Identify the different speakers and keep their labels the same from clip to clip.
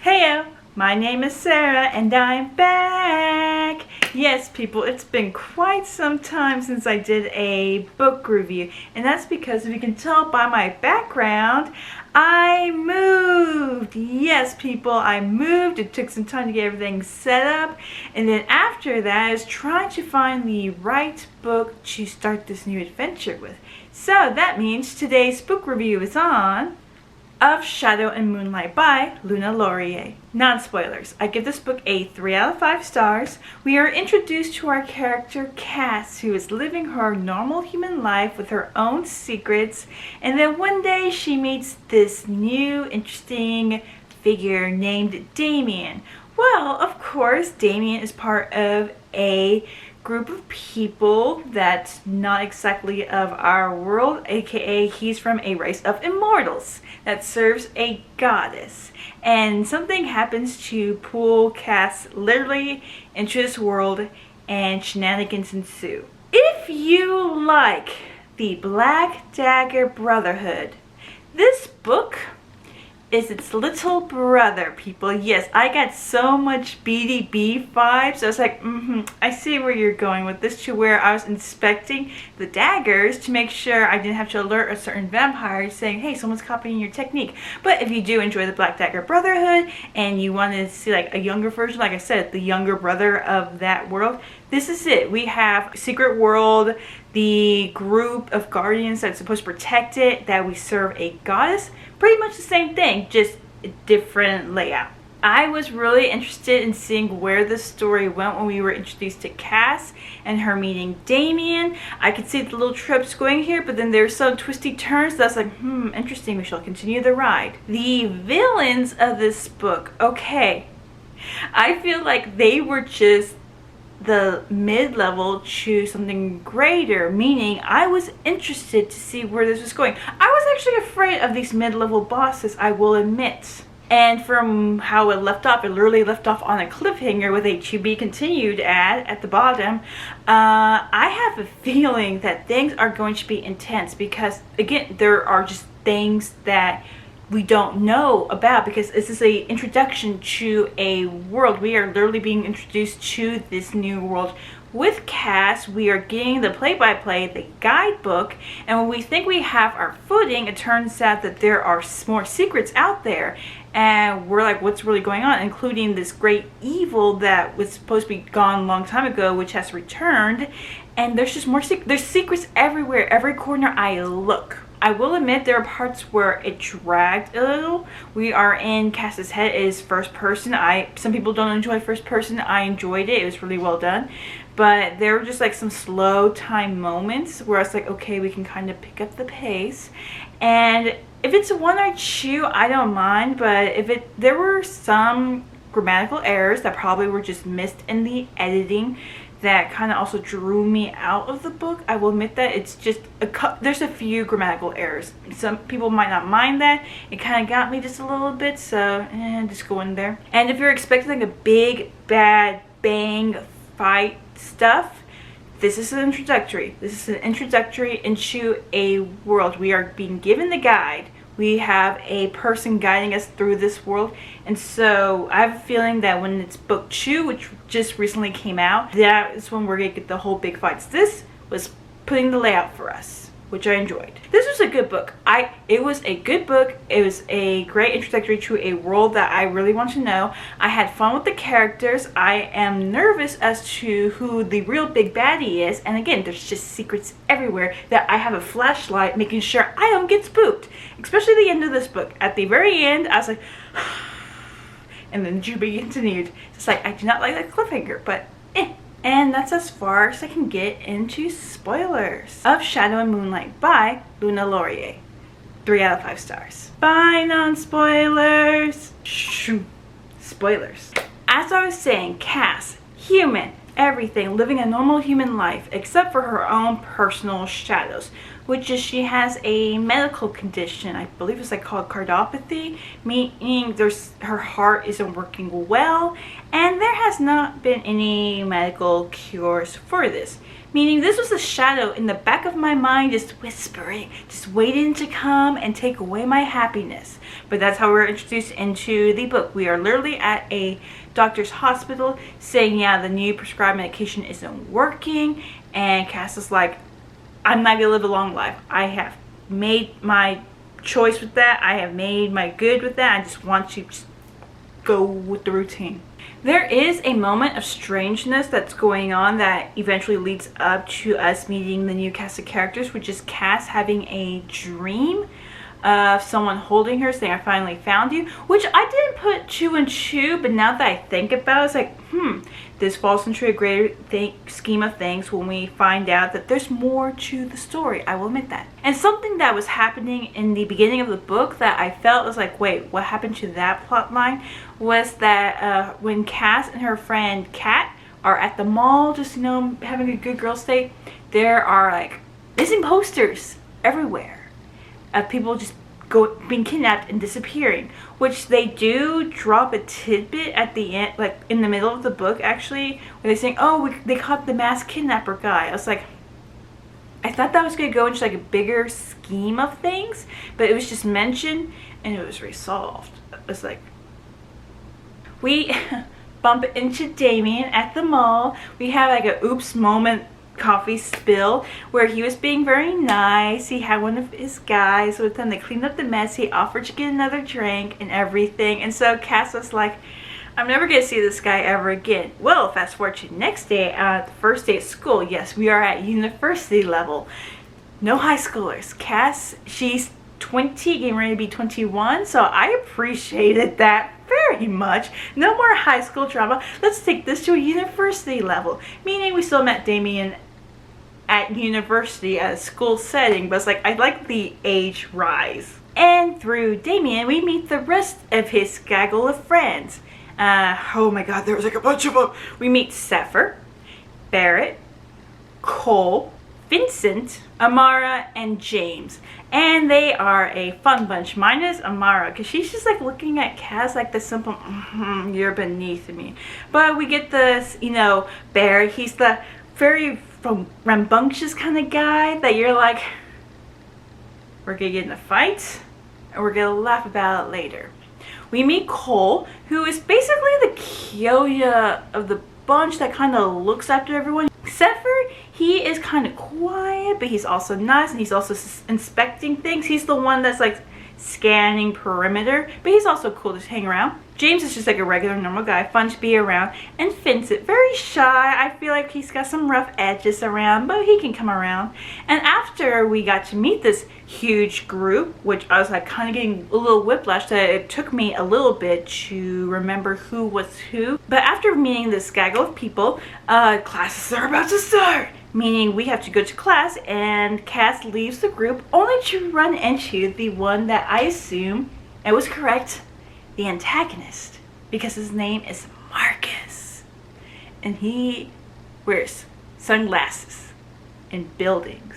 Speaker 1: Heyo, my name is Sarah and I'm back. Yes, people, it's been quite some time since I did a book review, and that's because, if you can tell by my background, I moved. Yes, people, I moved. It took some time to get everything set up, and then after that I was trying to find the right book to start this new adventure with. So that means today's book review is on Of Shadow and Moonlight by Luna Laurier. Non-spoilers. I give this book a 3 out of 5 stars. We are introduced to our character Cass, who is living her normal human life with her own secrets, and then one day she meets this new interesting figure named Damien. Well, of course, Damien is part of a group of people that's not exactly of our world, aka he's from a race of immortals that serves a goddess, and something happens to pull Cass literally into this world and shenanigans ensue. If you like the Black Dagger Brotherhood, this book is its little brother, people. Yes, I got so much BDB vibes. I was like, I see where you're going with this, to where I was inspecting the daggers to make sure I didn't have to alert a certain vampire saying, hey, someone's copying your technique. But if you do enjoy the Black Dagger Brotherhood and you want to see like a younger version, like I said, the younger brother of that world, this is it. We have Secret World, the group of guardians that's supposed to protect it, that we serve a goddess. Pretty much the same thing, just a different layout. I was really interested in seeing where the story went when we were introduced to Cass and her meeting Damien. I could see the little tropes going here, but then there's some twisty turns that I was like, interesting, we shall continue the ride. The villains of this book, okay. I feel like they were just the mid-level to something greater, meaning I was interested to see where this was going. I was actually afraid of these mid-level bosses, I will admit. And from how it left off, it literally left off on a cliffhanger with a to be continued ad at the bottom. I have a feeling that things are going to be intense because, again, there are just things that we don't know about, because this is a introduction to a world. We are literally being introduced to this new world with Cass. We are getting the play-by-play, the guidebook, and when we think we have our footing, it turns out that there are more secrets out there, and we're like, what's really going on, including this great evil that was supposed to be gone a long time ago, which has returned. And there's just more there's secrets everywhere, every corner I look. I will admit there are parts where it dragged a little. We are in Cass's head. It is first person. Some people don't enjoy first person. I enjoyed it. It was really well done. But there were just like some slow time moments where I was like, okay, we can kind of pick up the pace. And if it's a one or two, I don't mind. But there were some grammatical errors that probably were just missed in the editing that kind of also drew me out of the book. I will admit that it's just there's a few grammatical errors. Some people might not mind that. It kind of got me just a little bit, so just go in there. And if you're expecting like a big bad bang fight stuff, this is an introductory. This is an introductory into a world. We are being given the guide. We have a person guiding us through this world, and so I have a feeling that when it's book 2, which just recently came out, that is when we're gonna get the whole big fights. This was putting the layout for us, which I enjoyed. This was a good book. It was a good book. It was a great introductory to a world that I really want to know. I had fun with the characters. I am nervous as to who the real big baddie is, and again, there's just secrets everywhere that I have a flashlight making sure I don't get spooked. Especially the end of this book. At the very end, I was like, and then to be continued. It's like, I do not like that cliffhanger, but And that's as far as I can get into spoilers. Of Shadow and Moonlight by Luna Laurier. 3 out of 5 stars. Bye, non-spoilers. Shoo. Spoilers. As I was saying, Cass, human, everything, living a normal human life except for her own personal shadows. which is she has a medical condition. I believe it's like called cardiopathy, meaning her heart isn't working well, and there has not been any medical cures for this. Meaning this was a shadow in the back of my mind, just whispering, just waiting to come and take away my happiness. But that's how we're introduced into the book. We are literally at a doctor's hospital saying, yeah, the new prescribed medication isn't working. And Cass is like, I'm not gonna live a long life. I have made my choice with that. I have made my good with that. I just want to just go with the routine. There is a moment of strangeness that's going on that eventually leads up to us meeting the new cast of characters, which is Cass having a dream of someone holding her saying, I finally found you, which I didn't put 2 and 2, but now that I think about it, it's like, this falls into a greater scheme of things when we find out that there's more to the story. I will admit that. And something that was happening in the beginning of the book that I felt was like, wait, what happened to that plot line, was that when Cass and her friend Kat are at the mall, just, you know, having a good girl stay, there are like missing posters everywhere of people just being kidnapped and disappearing, which they do drop a tidbit at the end, like in the middle of the book actually, where they're saying, oh, they caught the masked kidnapper guy. I was like, I thought that was going to go into like a bigger scheme of things, but it was just mentioned and it was resolved. It was like, we bump into Damien at the mall. We have like a oops moment coffee spill where he was being very nice. He had one of his guys with him. They cleaned up the mess. He offered to get another drink and everything. And so Cass was like, I'm never going to see this guy ever again. Well, fast forward to next day, the first day at school. Yes, we are at university level. No high schoolers. Cass, she's 20, getting ready to be 21. So I appreciated that very much. No more high school drama. Let's take this to a university level. Meaning we still met Damien at university at a school setting, but it's like, I like the age rise. And through Damien, we meet the rest of his gaggle of friends. Oh my god, there was like a bunch of them. We meet Zephyr, Barrett, Cole, Vincent, Amara, and James. And they are a fun bunch, minus Amara, because she's just like looking at Cass like the simple, you're beneath me. But we get this, you know, Barrett, he's the very rambunctious kind of guy that you're like, we're gonna get in a fight and we're gonna laugh about it later. We meet Cole, who is basically the Kyoya of the bunch that kind of looks after everyone. Zephyr, he is kind of quiet, but he's also nice, and he's also inspecting things. He's the one that's like scanning perimeter, but he's also cool to hang around. James is just like a regular normal guy, fun to be around. And Vincent, very shy. I feel like he's got some rough edges around, but he can come around. And after we got to meet this huge group, which I was like kind of getting a little whiplash, that it took me a little bit to remember who was who. But after meeting this gaggle of people, classes are about to start. Meaning we have to go to class, and Cass leaves the group only to run into the one that I assume, it was correct, the antagonist, because his name is Marcus. And he wears sunglasses in buildings.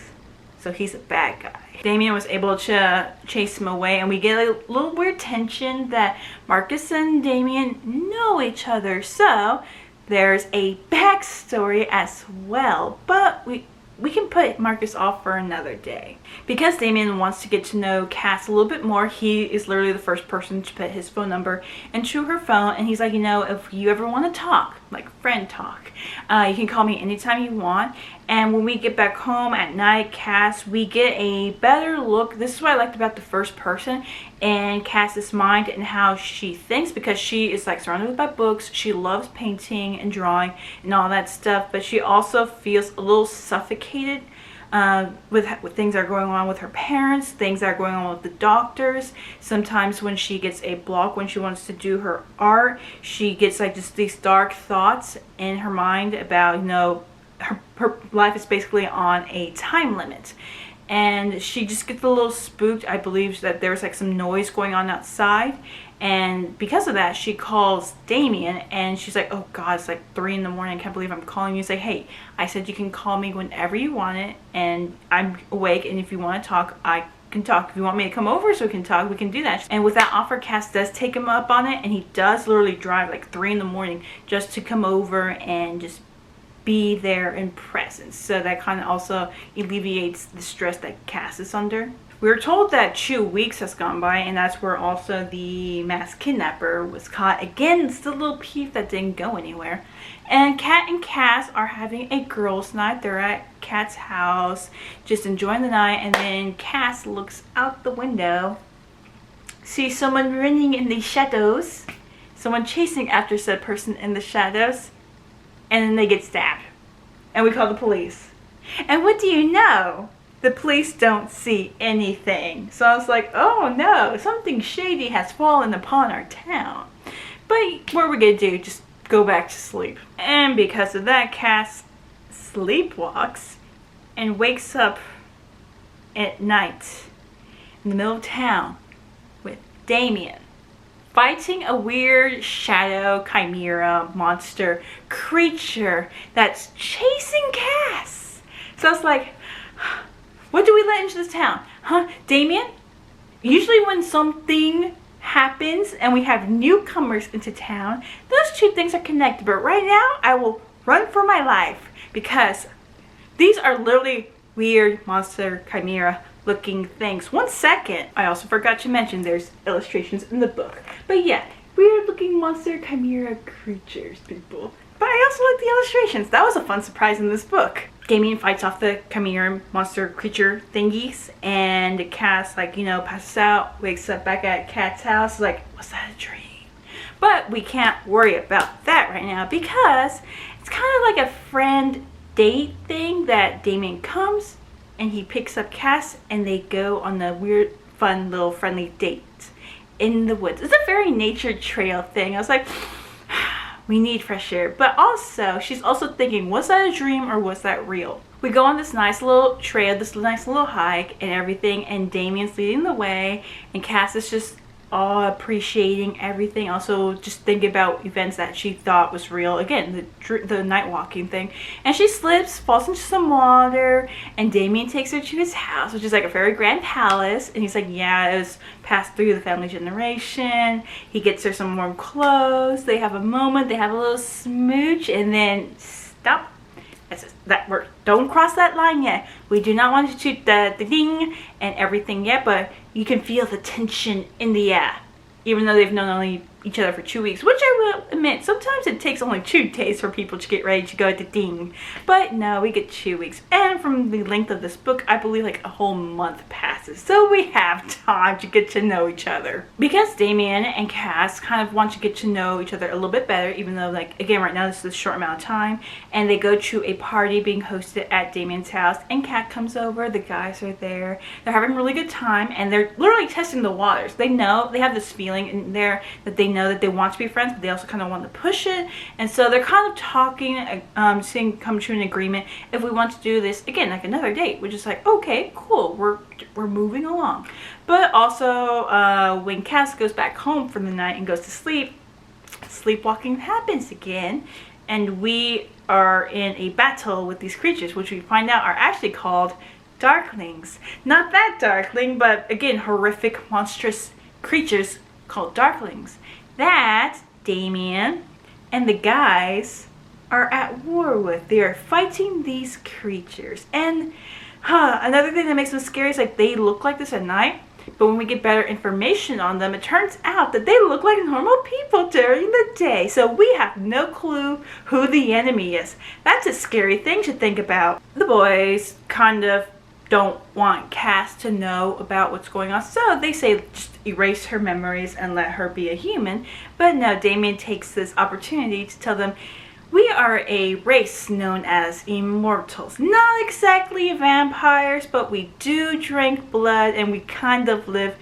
Speaker 1: So he's a bad guy. Damien was able to chase him away, and we get a little weird tension that Marcus and Damien know each other. So there's a backstory as well, but we can put Marcus off for another day. Because Damien wants to get to know Cass a little bit more, he is literally the first person to put his phone number into her phone, and he's like, you know, if you ever want to talk, like friend talk, you can call me anytime you want. And when we get back home at night, Cass, we get a better look. This is what I liked about the first person and Cass's mind and how she thinks, because she is like surrounded by books. She loves painting and drawing and all that stuff, but she also feels a little suffocated with things that are going on with her parents, things that are going on with the doctors. Sometimes when she gets a block, when she wants to do her art, she gets like just these dark thoughts in her mind about, you know, her life is basically on a time limit. And she just gets a little spooked. I believe that there was like some noise going on outside, And because of that, she calls Damien, and she's like, oh God, it's like 3 in the morning. I can't believe I'm calling you. Say, hey, I said you can call me whenever you want it, and I'm awake, and if you want to talk, I can talk. If you want me to come over so we can talk, we can do that. And with that offer, Cass does take him up on it, and he does literally drive like 3 in the morning just to come over and just be there in presence. So that kind of also alleviates the stress that Cass is under. We were told that 2 weeks has gone by, and that's where also the masked kidnapper was caught. Again, it's the little peep that didn't go anywhere. And Kat and Cass are having a girls' night. They're at Kat's house, just enjoying the night, and then Cass looks out the window, sees someone running in the shadows, someone chasing after said person in the shadows, and then they get stabbed. And we call the police. And what do you know? The police don't see anything. So I was like, oh no, something shady has fallen upon our town. But what are we gonna do? Just go back to sleep. And because of that, Cass sleepwalks and wakes up at night in the middle of town with Damien fighting a weird shadow chimera monster creature that's chasing Cass. So I was like, what do we let into this town? Huh? Damien? Usually when something happens and we have newcomers into town, those two things are connected. But right now, I will run for my life because these are literally weird monster chimera looking things. 1 second. I also forgot to mention there's illustrations in the book. But yeah, weird looking monster chimera creatures, people. But I also like the illustrations. That was a fun surprise in this book. Damien fights off the chimera monster creature thingies, and Cass, like, you know, passes out, wakes up back at Kat's house, like, was that a dream? But we can't worry about that right now because it's kind of like a friend date thing that Damien comes and he picks up Cass and they go on a weird, fun little friendly date in the woods. It's a very nature trail thing. I was like, we need fresh air. But also, she's also thinking, was that a dream or was that real? We go on this nice little trail, this nice little hike and everything, and Damien's leading the way, and Cass is just all appreciating everything. Also, just thinking about events that she thought was real. Again, the night walking thing. And she slips, falls into some water, and Damien takes her to his house, which is like a very grand palace. And he's like, yeah, it was passed through the family generation. He gets her some warm clothes. They have a moment. They have a little smooch, and then stop. That word. Don't cross that line yet. We do not want to shoot the ding and everything yet, but you can feel the tension in the air. Even though they've known only each other for 2 weeks, which I will admit, sometimes it takes only 2 days for people to get ready to go to ding. But no, we get 2 weeks. And from the length of this book, I believe like a whole month passes. So we have time to get to know each other. Because Damien and Cass kind of want to get to know each other a little bit better, even though, like, again, right now this is a short amount of time. And they go to a party being hosted at Damien's house, and Kat comes over, the guys are there. They're having a really good time, and they're literally testing the waters. They know, they have this feeling in there that they know that they want to be friends, but they also kind of want to push it. And so they're kind of talking, seeing come to an agreement if we want to do this again, like another date. We're just like, okay, cool, we're moving along. But also when Cass goes back home for the night and goes to sleep, sleepwalking happens again, and we are in a battle with these creatures, which we find out are actually called darklings. Not that darkling, but again, horrific, monstrous creatures called darklings that Damien and the guys are at war with. They are fighting these creatures. And another thing that makes them scary is like they look like this at night, but when we get better information on them, it turns out that they look like normal people during the day. So we have no clue who the enemy is. That's a scary thing to think about. The boys kind of don't want Cass to know about what's going on, so they say just erase her memories and let her be a human. But no, Damien takes this opportunity to tell them, we are a race known as immortals. Not exactly vampires, but we do drink blood and we kind of live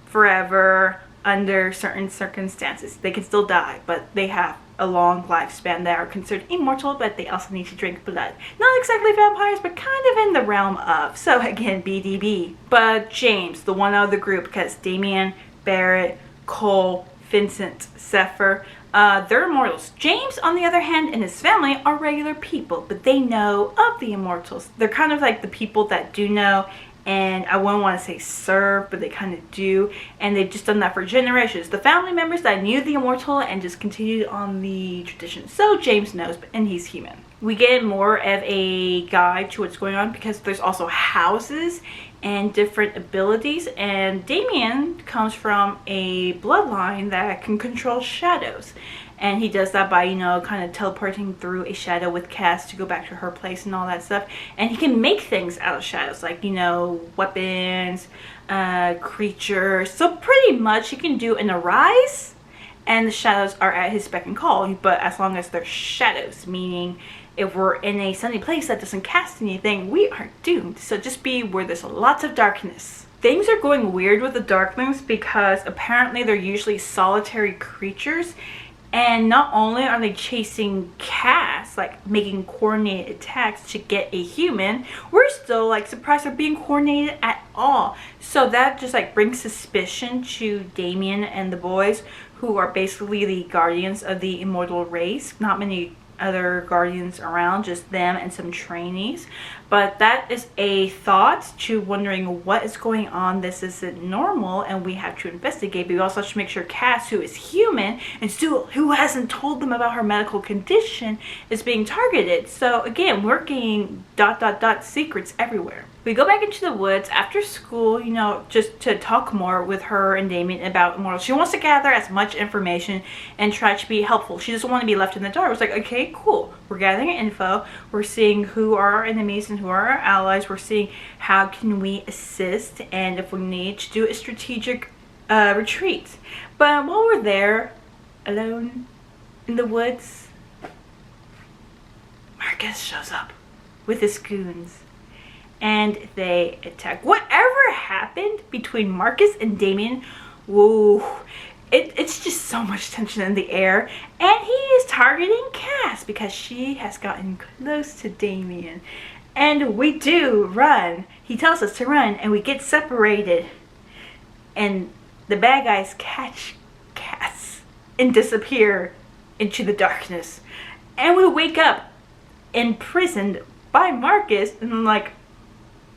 Speaker 1: forever under certain circumstances. They can still die, but they have a long lifespan. They are considered immortal, but they also need to drink blood. Not exactly vampires, but kind of in the realm of. So again, BDB. But James, the one out of the group, because Damien, Barrett, Cole, Vincent, Zephyr, they're immortals. James, on the other hand, and his family are regular people, but they know of the immortals. They're kind of like the people that do know, and I wouldn't want to say serve, but they kind of do, and they've just done that for generations. The family members that knew the immortal and just continued on the tradition. So James knows, and he's human. We get more of a guide to what's going on because there's also houses and different abilities, and Damien comes from a bloodline that can control shadows, and he does that by, you know, kind of teleporting through a shadow with Cass to go back to her place and all that stuff. And he can make things out of shadows, like, you know, weapons, creatures. So pretty much he can do an arise, and the shadows are at his beck and call, but as long as they're shadows, meaning if we're in a sunny place that doesn't cast anything, we are doomed. So just be where there's lots of darkness. Things are going weird with the Darklings because apparently they're usually solitary creatures, and not only are they chasing Cass, like making coordinated attacks to get a human, we're still like surprised they're being coordinated at all. So that just like brings suspicion to Damien and the boys, who are basically the guardians of the immortal race. Not many other guardians around, just them and some trainees. But that is a thought to wondering what is going on. This isn't normal and we have to investigate, but we also have to make sure Cass, who is human and still who hasn't told them about her medical condition, is being targeted. So again, we're getting ... secrets everywhere. We go back into the woods after school, you know, just to talk more with her and Damien about immortals. She wants to gather as much information and try to be helpful. She doesn't want to be left in the dark. It's like, okay, cool. We're gathering info. We're seeing who are our enemies and who are our allies. We're seeing how can we assist, and if we need to do a strategic retreat. But while we're there, alone in the woods, Marcus shows up with his goons. And they attack. Whatever happened between Marcus and Damien, whoa, it's just so much tension in the air. And he is targeting Cass because she has gotten close to Damien. And we do run. He tells us to run, and we get separated. And the bad guys catch Cass and disappear into the darkness. And we wake up imprisoned by Marcus, and I'm like,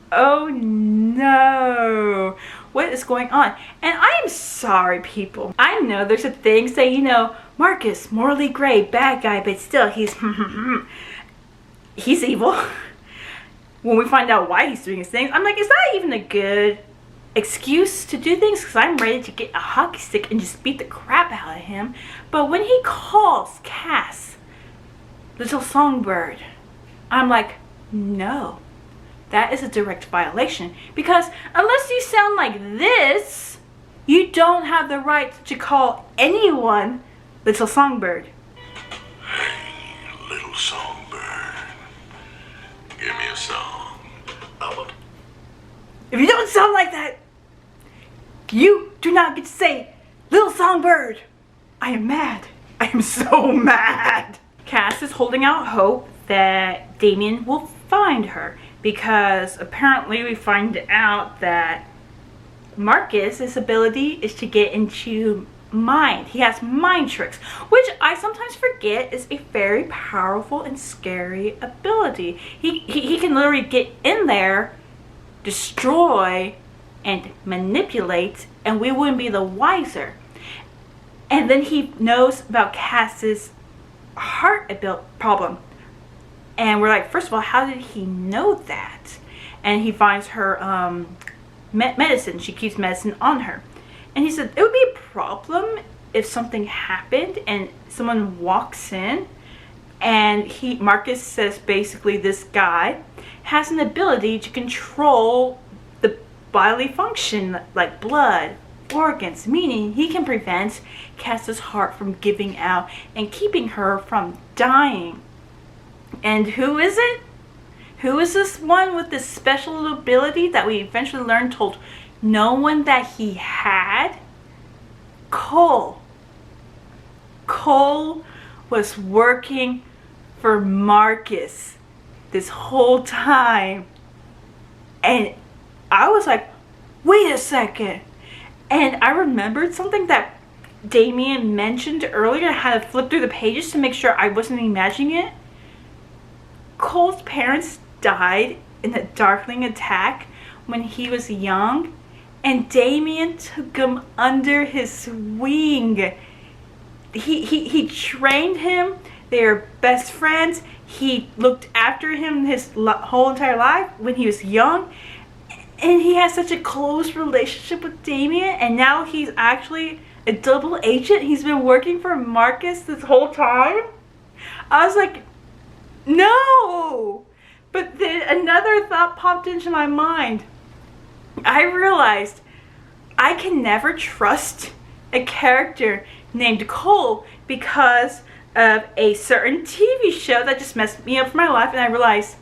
Speaker 1: oh no, what is going on? And I am sorry, people. I know there's a thing say, you know, Marcus, morally gray, bad guy, but still he's he's evil. When we find out why he's doing his things, I'm like, is that even a good excuse to do things? Because I'm ready to get a hockey stick and just beat the crap out of him. But when he calls Cass Little Songbird, I'm like, no. That is a direct violation, because unless you sound like this, you don't have the right to call anyone Little Songbird.
Speaker 2: Hey, Little Songbird, give me a song.
Speaker 1: If you don't sound like that, you do not get to say Little Songbird. I am mad. I am so mad. Cass is holding out hope that Damien will find her, because apparently we find out that Marcus' ability is to get into mind. He has mind tricks, which I sometimes forget is a very powerful and scary ability. He can literally get in there, destroy, and manipulate, and we wouldn't be the wiser. And then he knows about Cass's heart problem. And we're like, first of all, how did he know that? And he finds her medicine. She keeps medicine on her. And he said, it would be a problem if something happened and someone walks in, and Marcus says basically this guy has an ability to control the bodily function, like blood, organs, meaning he can prevent Cass's heart from giving out and keeping her from dying. And who is it? Who is this one with this special ability that we eventually learned told no one that he had? Cole. Cole was working for Marcus this whole time. And I was like, wait a second. And I remembered something that Damien mentioned earlier, I had to flip through the pages to make sure I wasn't imagining it. Cole's parents died in a Darkling attack when he was young, and Damien took him under his wing. He trained him. They are best friends. He looked after him his whole entire life when he was young, and he has such a close relationship with Damien, and now he's actually a double agent. He's been working for Marcus this whole time. I was like, no! But then another thought popped into my mind. I realized I can never trust a character named Cole because of a certain TV show that just messed me up for my life, and I realized,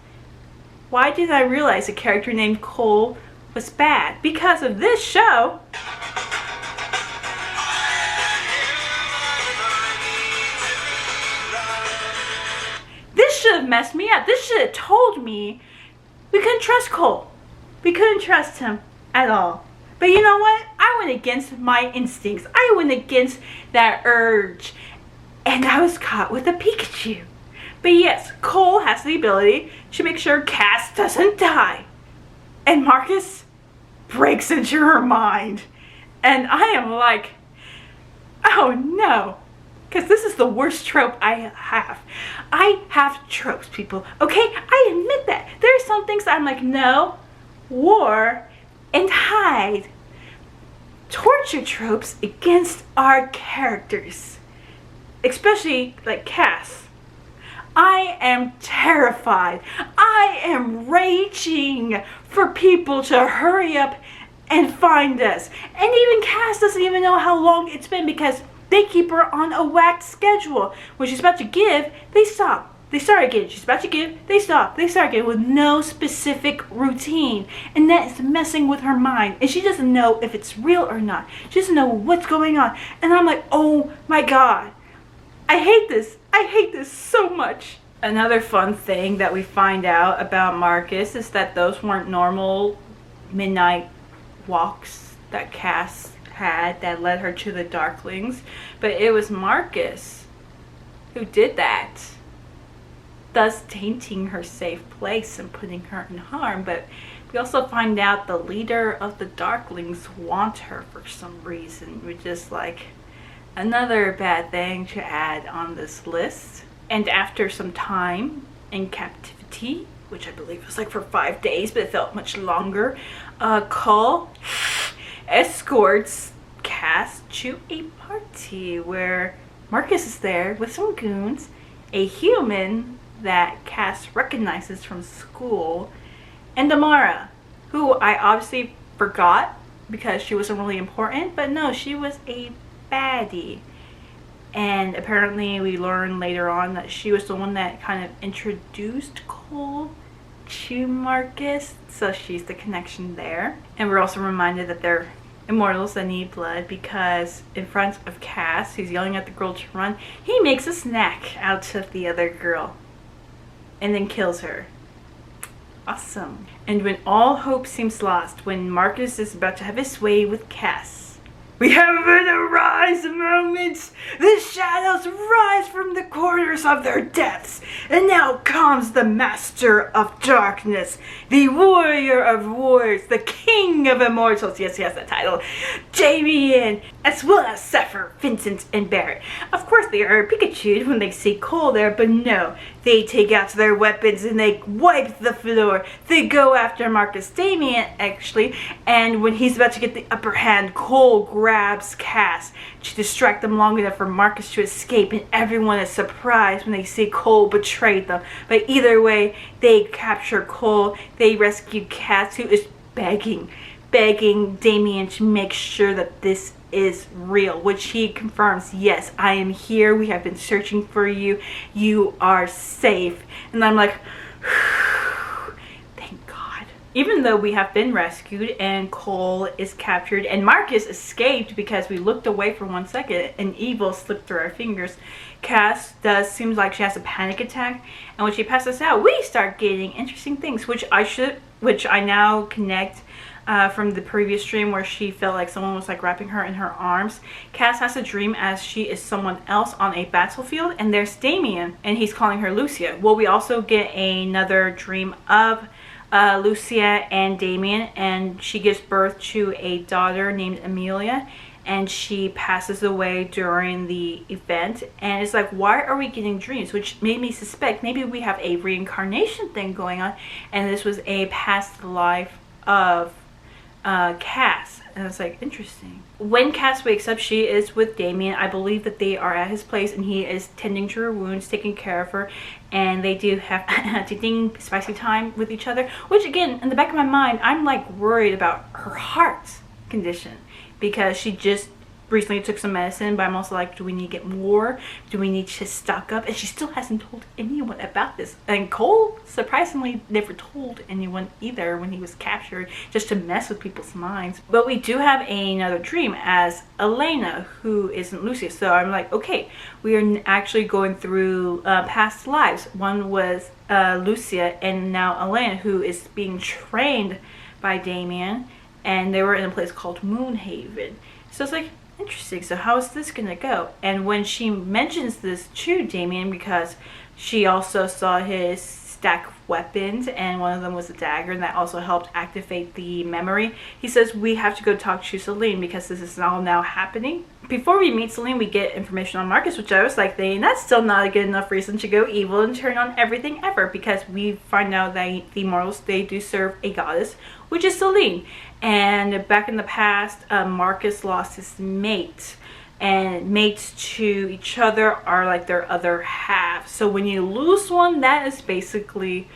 Speaker 1: why did I realize a character named Cole was bad? Because of this show. This should have messed me up. This should have told me we couldn't trust Cole. We couldn't trust him at all. But you know what? I went against my instincts. I went against that urge. And I was caught with a Pikachu. But yes, Cole has the ability to make sure Cass doesn't die. And Marcus breaks into her mind. And I am like, oh no. Because this is the worst trope I have. I have tropes, people. Okay? I admit that. There are some things that I'm like, no, war, and hide. Torture tropes against our characters. Especially like Cass. I am terrified. I am raging for people to hurry up and find us. And even Cass doesn't even know how long it's been because they keep her on a whacked schedule. When she's about to give, they stop. They start again. She's about to give, they stop. They start again with no specific routine. And that is messing with her mind. And she doesn't know if it's real or not. She doesn't know what's going on. And I'm like, oh my God. I hate this. I hate this so much. Another fun thing that we find out about Marcus is that those weren't normal midnight walks that Cass had that led her to the Darklings, but it was Marcus who did that, thus tainting her safe place and putting her in harm. But we also find out the leader of the Darklings wants her for some reason, which is like another bad thing to add on this list. And after some time in captivity, which I believe was like for 5 days, but it felt much longer, Cole escorts Cass to a party where Marcus is there with some goons, a human that Cass recognizes from school, and Amara, who I obviously forgot because she wasn't really important, but no, she was a baddie. And apparently we learn later on that she was the one that kind of introduced Cole to Marcus, so she's the connection there. And we're also reminded that they're immortals that need blood because in front of Cass, who's yelling at the girl to run, he makes a snack out of the other girl and then kills her. Awesome. And when all hope seems lost, when Marcus is about to have his way with Cass, we have an arise moment. The shadows rise from the corners of their depths. And now comes the master of darkness, the warrior of wars, the king of immortals. Yes, he has that title. Damien, as well as Zephyr, Vincent, and Barrett. Of course, they are Pikachu when they see Cole there, but no. They take out their weapons and they wipe the floor. They go after Marcus Damien, actually. And when he's about to get the upper hand, Cole grabs Cass to distract them long enough for Marcus to escape. And everyone is surprised when they see Cole betrayed them. But either way, they capture Cole. They rescue Cass, who is begging Damien to make sure that this is real, which he confirms. Yes, I am here. We have been searching for you. You are safe. And I'm like, thank God. Even though we have been rescued and Cole is captured and Marcus escaped because we looked away for 1 second and evil slipped through our fingers, Cass seems like she has a panic attack, and when she passes out, we start getting interesting things, which I now connect from the previous dream where she felt like someone was like wrapping her in her arms. Cass has a dream as she is someone else on a battlefield, and there's Damien, and he's calling her Lucia. Well, we also get another dream of Lucia and Damien, and she gives birth to a daughter named Amelia, and she passes away during the event. And it's like, why are we getting dreams? Which made me suspect maybe we have a reincarnation thing going on, and this was a past life of Cass. And it's like, interesting. When Cass wakes up, she is with Damien. I believe that they are at his place, and he is tending to her wounds, taking care of her, and they do have dating spicy time with each other. Which, again, in the back of my mind, I'm like worried about her heart condition, because she just recently took some medicine, but I'm also like, do we need to get more? Do we need to stock up? And she still hasn't told anyone about this. And Cole, surprisingly, never told anyone either when he was captured, just to mess with people's minds. But we do have another dream as Elena, who isn't Lucia. So I'm like, okay, we are actually going through past lives. One was Lucia, and now Elena, who is being trained by Damien, and they were in a place called Moonhaven. So it's like, interesting. So how is this gonna go? And when she mentions this to Damien, because she also saw his stack of weapons, and one of them was a dagger, and that also helped activate the memory, he says, we have to go talk to Celine because this is all now happening. Before we meet Celine, we get information on Marcus, which I was like, that's still not a good enough reason to go evil and turn on everything ever, because we find out that the immortals, they do serve a goddess, which is Celine. And back in the past, Marcus lost his mate, and mates to each other are like their other half. So when you lose one, that is basically,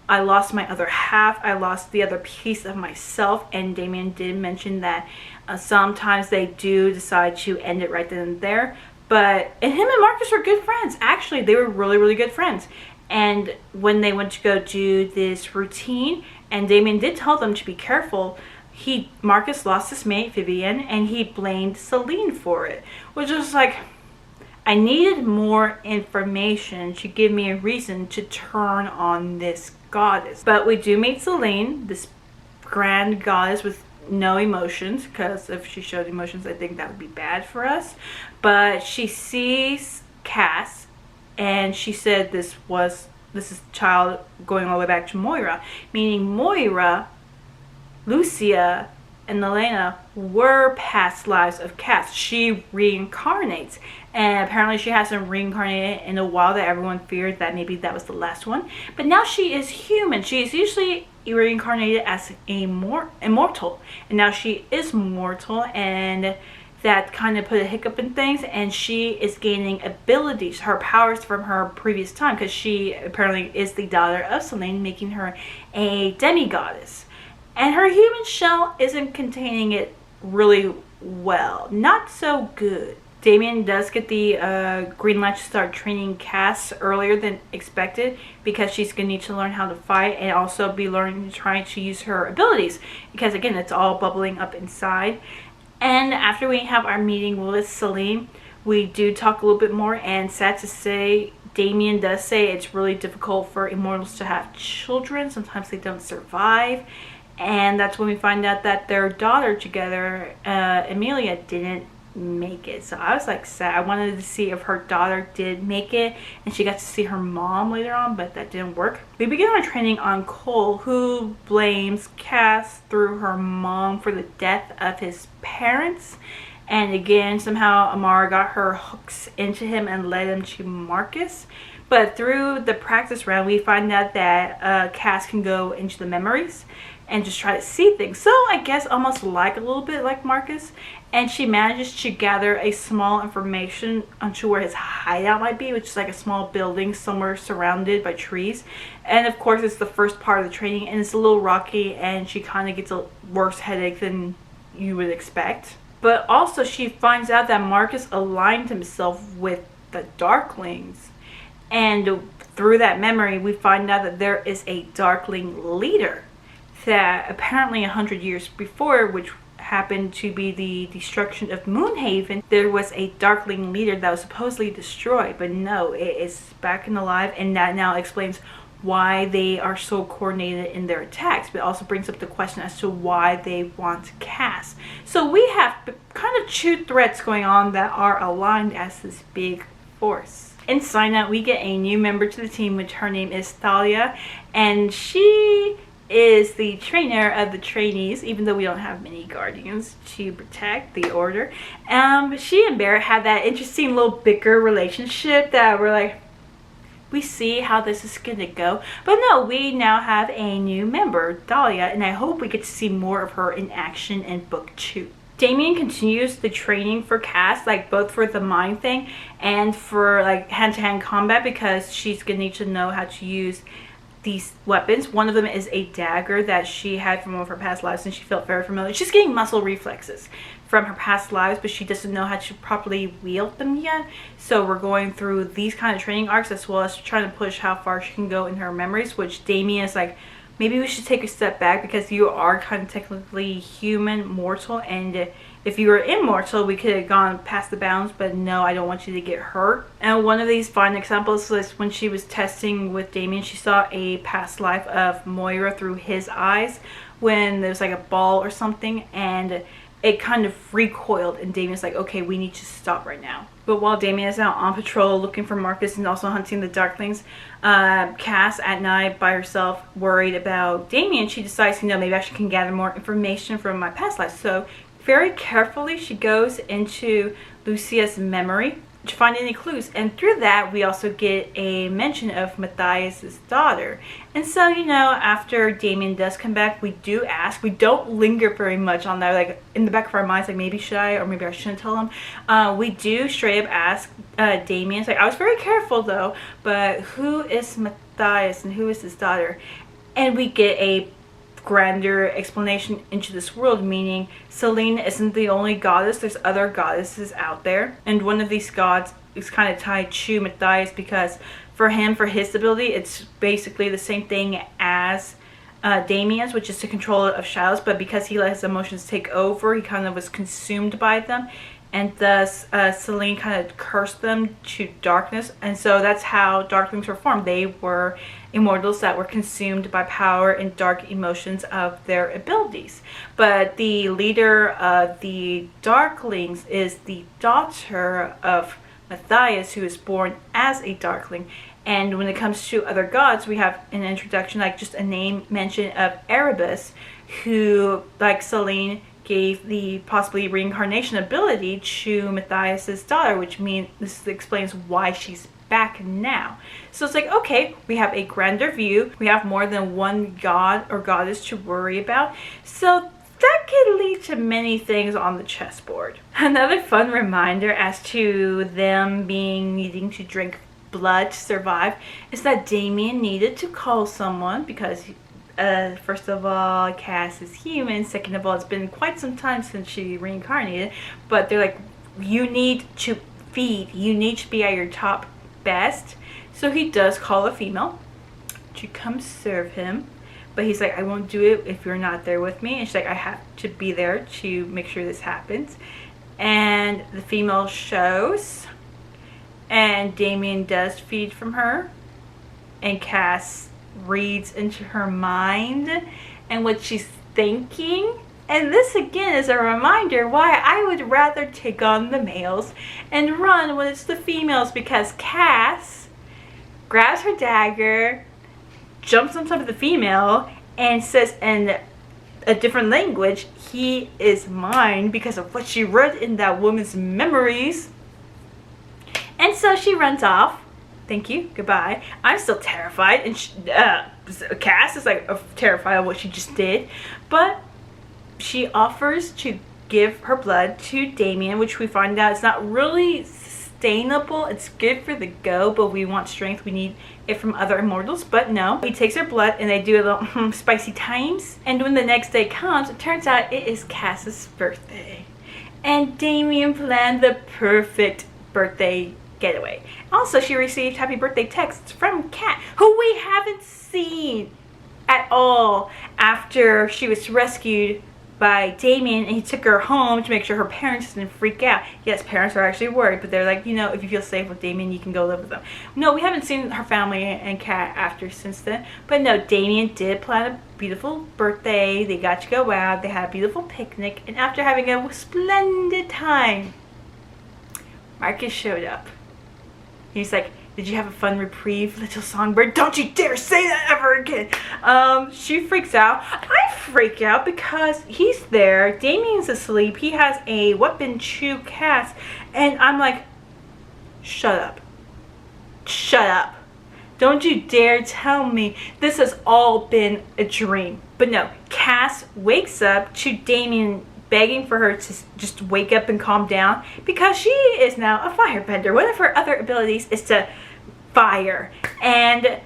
Speaker 1: I lost my other half, I lost the other piece of myself. And Damien did mention that sometimes they do decide to end it right then and there. And him and Marcus are good friends. Actually, they were really, really good friends. And when they went to go do this routine, and Damien did tell them to be careful, Marcus lost his mate, Vivian, and he blamed Celine for it. Which was like, I needed more information to give me a reason to turn on this goddess. But we do meet Celine, this grand goddess with no emotions, because if she showed emotions, I think that would be bad for us. But she sees Cass, and she said this is child going all the way back to Moira, meaning Moira, Lucia, and Elena were past lives of Cass. She reincarnates, and apparently she hasn't reincarnated in a while, that everyone feared that maybe that was the last one. But now she is human. She is usually reincarnated as a immortal, and now she is mortal, and that kind of put a hiccup in things, and she is gaining abilities, her powers from her previous time, because she apparently is the daughter of Selene, making her a demigoddess. And her human shell isn't containing it really well. Not so good. Damien does get the green light to start training Cass earlier than expected, because she's going to need to learn how to fight, and also be trying to use her abilities, because again, it's all bubbling up inside. And after we have our meeting with Celine, we do talk a little bit more, and sad to say, Damien does say it's really difficult for immortals to have children. Sometimes they don't survive. And that's when we find out that their daughter together, Amelia, didn't make it. So I was like sad. I wanted to see if her daughter did make it, and she got to see her mom later on, but that didn't work. We begin our training on Cole, who blames Cass through her mom for the death of his parents. And again, somehow Amara got her hooks into him and led him to Marcus. But through the practice round, we find out that Cass can go into the memories and just try to see things. So I guess almost like a little bit like Marcus. And she manages to gather a small information onto where his hideout might be, which is like a small building somewhere surrounded by trees. And of course, it's the first part of the training, and it's a little rocky, and she kind of gets a worse headache than you would expect. But also, she finds out that Marcus aligned himself with the Darklings. And through that memory, we find out that there is a Darkling leader that apparently 100 years before, which happened to be the destruction of Moonhaven, there was a Darkling leader that was supposedly destroyed. But no, it is back and alive, and that now explains why they are so coordinated in their attacks, but it also brings up the question as to why they want Cass. So we have kind of two threats going on that are aligned as this big force. In Sign Out, we get a new member to the team, which her name is Thalia, and she is the trainer of the trainees, even though we don't have many guardians to protect the order. She and Barrett had that interesting little bicker relationship that we're like, we see how this is gonna go. But no, we now have a new member, Dahlia, and I hope we get to see more of her in action in book 2. Damien continues the training for Cass, like both for the mind thing and for like hand-to-hand combat, because she's gonna need to know how to use these weapons. One of them is a dagger that she had from one of her past lives, and she felt very familiar. She's getting muscle reflexes from her past lives, but she doesn't know how to properly wield them yet. So we're going through these kind of training arcs, as well as trying to push how far she can go in her memories, which Damien is like, maybe we should take a step back, because you are kind of technically human, mortal, and if you were immortal, we could have gone past the bounds, but no, I don't want you to get hurt. And one of these fine examples is when she was testing with Damien, she saw a past life of Moira through his eyes when there was like a ball or something, and it kind of recoiled, and Damien's like, okay, we need to stop right now. But while Damien is out on patrol looking for Marcus and also hunting the Darklings, Cass at night by herself, worried about Damien, she decides, maybe I can gather more information from my past life. So very carefully she goes into Lucia's memory to find any clues, and through that we also get a mention of Matthias's daughter. And so after Damien does come back, we do ask, we don't linger very much on that, like in the back of our minds, like maybe should I or maybe I shouldn't tell him. We do straight up ask Damien, like, I was very careful though, but who is Matthias and who is his daughter? And we get a grander explanation into this world, meaning Selene isn't the only goddess. There's other goddesses out there, and one of these gods is kind of tied to Matthias, because for him, for his ability, it's basically the same thing as Damien's, which is to control of shadows, but because he let his emotions take over, he kind of was consumed by them, and thus Selene kind of cursed them to darkness. And so that's how Darklings were formed. They were immortals that were consumed by power and dark emotions of their abilities. But the leader of the Darklings is the daughter of Matthias, who is born as a Darkling. And when it comes to other gods, we have an introduction, like just a name mention of Erebus, who, like Selene, gave the possibly reincarnation ability to Matthias's daughter, which means this explains why she's back now. So it's like, okay, we have a grander view, we have more than one god or goddess to worry about, so that could lead to many things on the chessboard. Another fun reminder as to them needing to drink blood to survive is that Damien needed to call someone, because first of all, Cass is human. Second of all, it's been quite some time since she reincarnated. But they're like, you need to feed. You need to be at your top best. So he does call a female to come serve him. But he's like, I won't do it if you're not there with me. And she's like, I have to be there to make sure this happens. And the female shows. And Damien does feed from her. And Cass reads into her mind and what she's thinking. And this again is a reminder why I would rather take on the males and run when it's the females, because Cass grabs her dagger, jumps on top of the female, and says in a different language, he is mine, because of what she read in that woman's memories. And so she runs off. Thank you, goodbye. I'm still terrified, and Cass is like terrified of what she just did, but she offers to give her blood to Damien, which we find out is not really sustainable. It's good for the go, but we want strength. We need it from other immortals, but no. He takes her blood, and they do a little spicy times, and when the next day comes, it turns out it is Cass's birthday, and Damien planned the perfect birthday getaway. Also, she received happy birthday texts from Kat, who we haven't seen at all after she was rescued by Damien, and he took her home to make sure her parents didn't freak out. Yes, parents are actually worried, but they're like, you know, if you feel safe with Damien, you can go live with them. No, we haven't seen her family and Kat after since then. But no, Damien did plan a beautiful birthday. They got to go out. They had a beautiful picnic. And after having a splendid time, Marcus showed up. He's like, did you have a fun reprieve, little songbird? Don't you dare say that ever again. She freaks out. I freak out because he's there. Damien's asleep. He has a weapon chew cast. And I'm like, shut up. Shut up. Don't you dare tell me this has all been a dream. But no, Cass wakes up to Damien begging for her to just wake up and calm down because she is now a firebender. One of her other abilities is to fire. And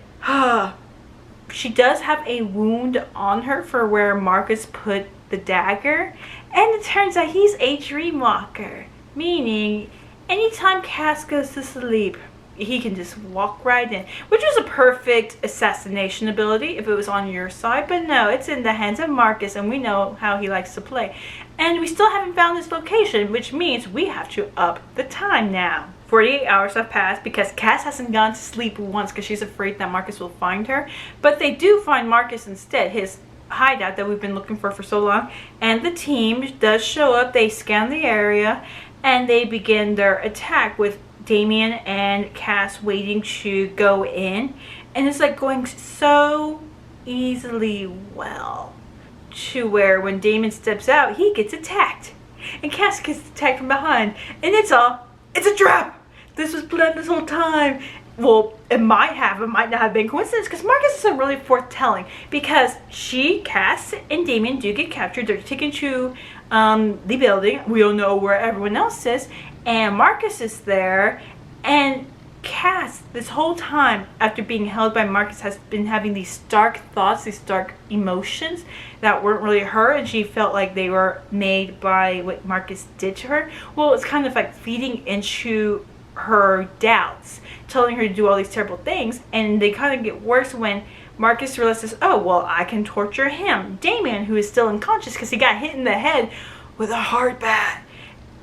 Speaker 1: she does have a wound on her for where Marcus put the dagger. And it turns out he's a dreamwalker. Meaning, anytime Cass goes to sleep, he can just walk right in, which was a perfect assassination ability if it was on your side. But no, it's in the hands of Marcus, and we know how he likes to play. And we still haven't found this location, which means we have to up the time now. 48 hours have passed because Cass hasn't gone to sleep once because she's afraid that Marcus will find her. But they do find Marcus instead, his hideout that we've been looking for so long. And the team does show up. They scan the area and they begin their attack with Damien and Cass waiting to go in. And it's like going so easily well to where when Damien steps out, he gets attacked. And Cass gets attacked from behind. And it's a trap! This was planned this whole time. Well, it might not have been coincidence because Marcus isn't really foretelling because Cass and Damien do get captured. They're taken to the building. We don't know where everyone else is. And Marcus is there. And Cass, this whole time, after being held by Marcus, has been having these dark thoughts, these dark emotions that weren't really her, and she felt like they were made by what Marcus did to her. Well, it's kind of like feeding into her doubts, telling her to do all these terrible things, and they kind of get worse when Marcus realizes, oh, well, I can torture him. Damien, who is still unconscious because he got hit in the head with a hard bat.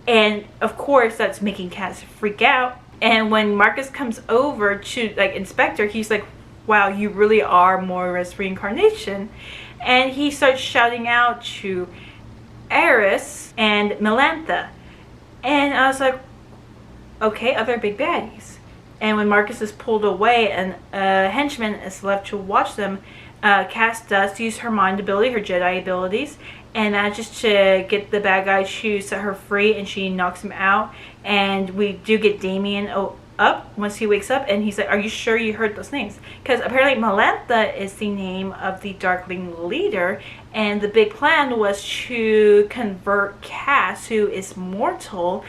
Speaker 1: And, of course, that's making Cass freak out. And when Marcus comes over to, like, inspect her, he's like, wow, you really are Moira's reincarnation. And he starts shouting out to Eris and Melantha. And I was like, okay, other big baddies. And when Marcus is pulled away and a henchman is left to watch them, Cass does use her mind ability, her Jedi abilities, and manages to get the bad guy to set her free, and she knocks him out. And we do get Damien up once he wakes up, and he's like, are you sure you heard those names? Because apparently Melantha is the name of the Darkling leader, and the big plan was to convert Cass, who is mortal,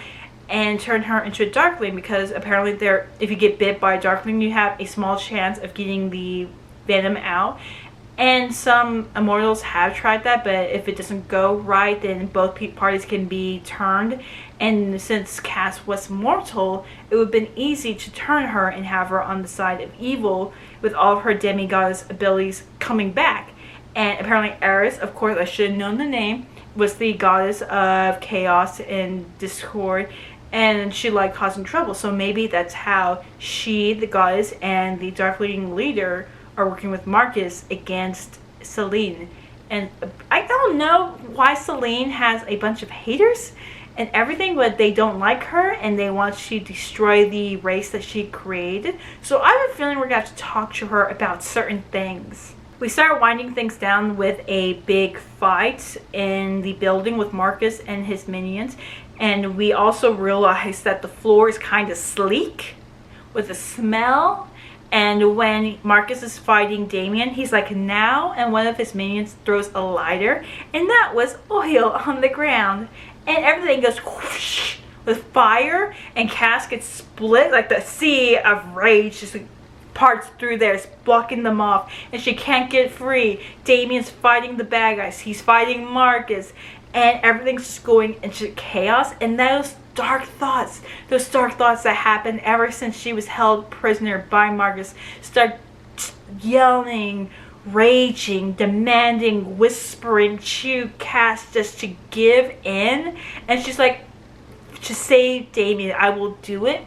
Speaker 1: and turn her into a Darkling, because apparently if you get bit by a Darkling, you have a small chance of getting the venom out. And some immortals have tried that, but if it doesn't go right, then both parties can be turned. And since Cass was mortal, it would have been easy to turn her and have her on the side of evil with all of her demigoddess abilities coming back. And apparently Eris, of course, I should have known the name, was the goddess of chaos and discord, and she liked causing trouble. So maybe that's how she, the goddess, and the Darkling leader are working with Marcus against Selene. And I don't know why Selene has a bunch of haters and everything, but they don't like her and they want to destroy the race that she created. So I have a feeling we're going to have to talk to her about certain things. We start winding things down with a big fight in the building with Marcus and his minions. And we also realize that the floor is kind of sleek with a smell. And when Marcus is fighting Damien, he's like, now, and one of his minions throws a lighter, and that was oil on the ground. And everything goes whoosh with fire, and Cass gets split, like the sea of rage just parts through there, it's blocking them off, and she can't get free. Damien's fighting the bad guys, he's fighting Marcus, and everything's just going into chaos. And those dark thoughts that happened ever since she was held prisoner by Marcus, start yelling raging, demanding, whispering to Cass just to give in. And she's like, to save Damien, I will do it.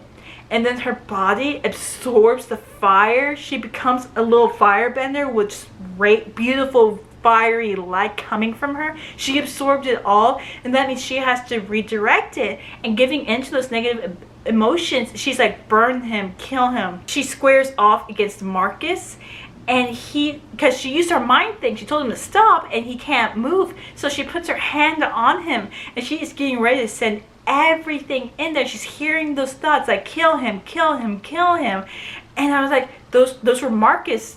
Speaker 1: And then her body absorbs the fire. She becomes a little firebender with great, beautiful, fiery light coming from her. She absorbed it all, and that means she has to redirect it. And giving into those negative emotions, she's like, burn him, kill him. She squares off against Marcus, and because she used her mind thing, she told him to stop, and he can't move. So she puts her hand on him, and she is getting ready to send everything in there. She's hearing those thoughts like, kill him, kill him, kill him. And I was like, those were Marcus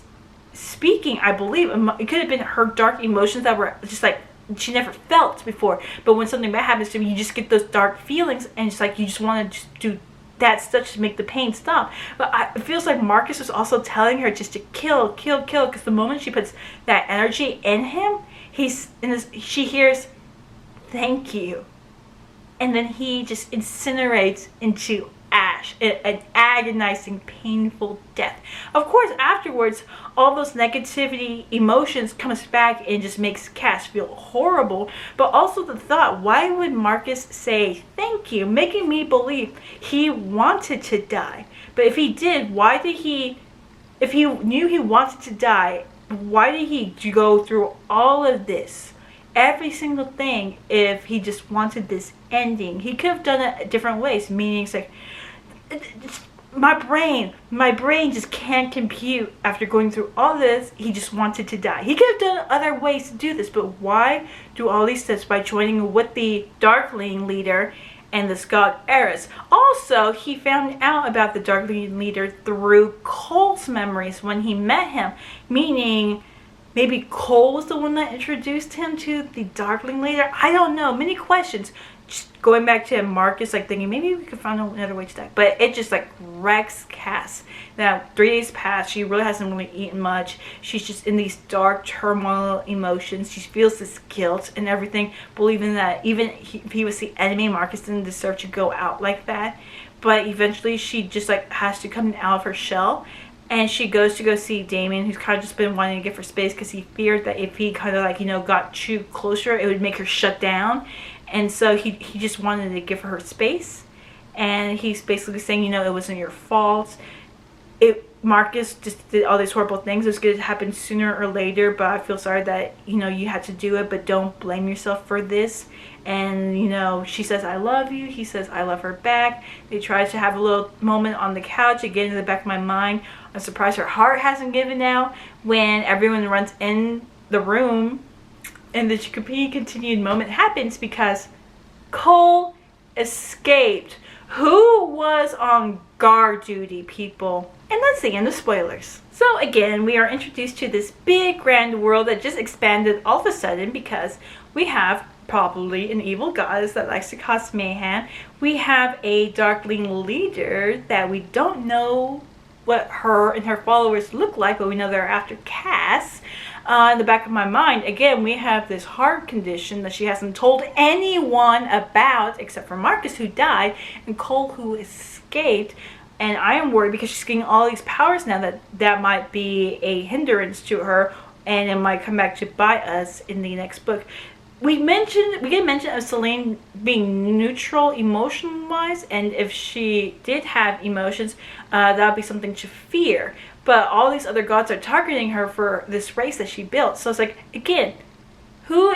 Speaker 1: speaking, I believe. It could have been her dark emotions that were just like she never felt before. But when something bad happens to me, you just get those dark feelings, and it's like you just want to just do that stuff to make the pain stop. But it feels like Marcus was also telling her just to kill, kill, kill, because the moment she puts that energy in him, she hears, thank you. And then he just incinerates into ash, an agonizing, painful death. Of course, afterwards, all those negativity emotions comes back and just makes Cass feel horrible. But also the thought, why would Marcus say thank you, making me believe he wanted to die? But if he did, if he knew he wanted to die, why did he go through all of this? Every single thing, if he just wanted this ending. He could have done it different ways, meaning it's like, my brain just can't compute after going through all this. He just wanted to die. He could have done other ways to do this, but why do all these steps by joining with the Darkling leader and this god Eris? Also, he found out about the Darkling leader through Cole's memories when he met him, meaning maybe Cole was the one that introduced him to the Darkling leader. I don't know. Many questions. Just going back to Marcus, like thinking maybe we could find another way to die. But it just like wrecks Cass. Now, 3 days passed. She really hasn't really eaten much. She's just in these dark turmoil emotions. She feels this guilt and everything, believing that even if he was the enemy, Marcus didn't deserve to go out like that. But eventually she just like has to come out of her shell. And she goes to go see Damien, who's kind of just been wanting to give her space because he feared that if he kind of like, got too closer, it would make her shut down. And so he just wanted to give her space. And he's basically saying, it wasn't your fault. Marcus just did all these horrible things. It was going to happen sooner or later, but I feel sorry that, you had to do it, but don't blame yourself for this. And, she says, I love you. He says, I love her back. They try to have a little moment on the couch. Again, in the back of my mind, I'm surprised her heart hasn't given out when everyone runs in the room. And the continued moment happens because Cole escaped. Who was on guard duty, people? And that's the end of spoilers. So again, we are introduced to this big grand world that just expanded all of a sudden because we have probably an evil goddess that likes to cause mayhem. We have a Darkling leader that we don't know what her and her followers look like, but we know they're after Cass. In the back of my mind, again, we have this heart condition that she hasn't told anyone about except for Marcus, who died, and Cole, who escaped. And I am worried because she's getting all these powers now that might be a hindrance to her, and it might come back to bite us in the next book. We get mention of Selene being neutral emotion-wise, and if she did have emotions, that would be something to fear. But all these other gods are targeting her for this race that she built. So it's like, again, who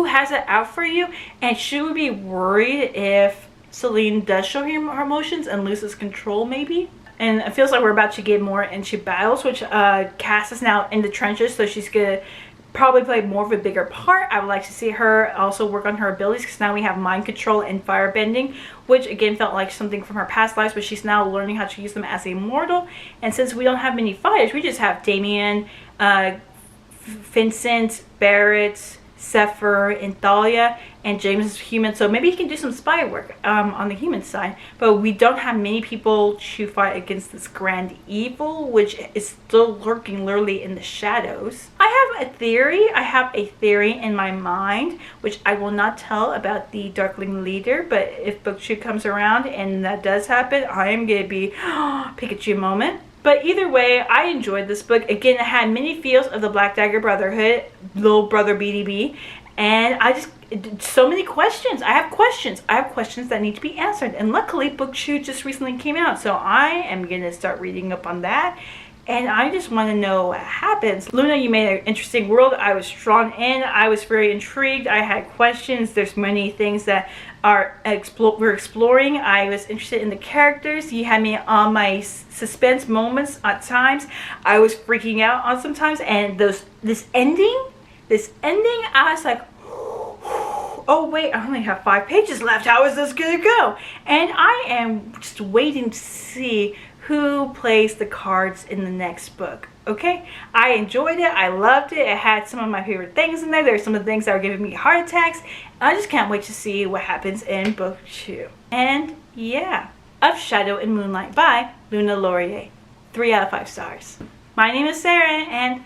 Speaker 1: has it out for you? And should we be worried if Selene does show her emotions and loses control, maybe? And it feels like we're about to get more into battles, which Cass is now in the trenches, so she's gonna probably play more of a bigger part. I would like to see her also work on her abilities, because now we have mind control and firebending, which again felt like something from her past lives, but she's now learning how to use them as a mortal. And since we don't have many fighters, we just have Damien, Vincent, Barrett, Zephyr, and Thalia, and James is human, so maybe he can do some spy work on the human side. But we don't have many people to fight against this grand evil, which is still lurking literally in the shadows. I have a theory in my mind, which I will not tell about the Darkling leader, but if book 2 comes around and that does happen, I am going to be Pikachu moment. But either way, I enjoyed this book. Again, it had many feels of the Black Dagger Brotherhood, little brother BDB, and I just, so many questions. I have questions. I have questions that need to be answered. And luckily, Book 2 just recently came out, so I am going to start reading up on that. And I just want to know what happens. Luna, you made an interesting world. I was drawn in. I was very intrigued. I had questions. There's many things that we're exploring. I was interested in the characters. You had me on my suspense moments at times. I was freaking out on sometimes. And this ending, I was like, oh wait, I only have 5 pages left. How is this gonna go? And I am just waiting to see who plays the cards in the next book. Okay, I enjoyed it. I loved it. It had some of my favorite things in there. There's some of the things that were giving me heart attacks. I just can't wait to see what happens in book 2. And yeah, Of Shadow and Moonlight by Luna Laurier. 3 out of 5 stars. My name is Sarah, and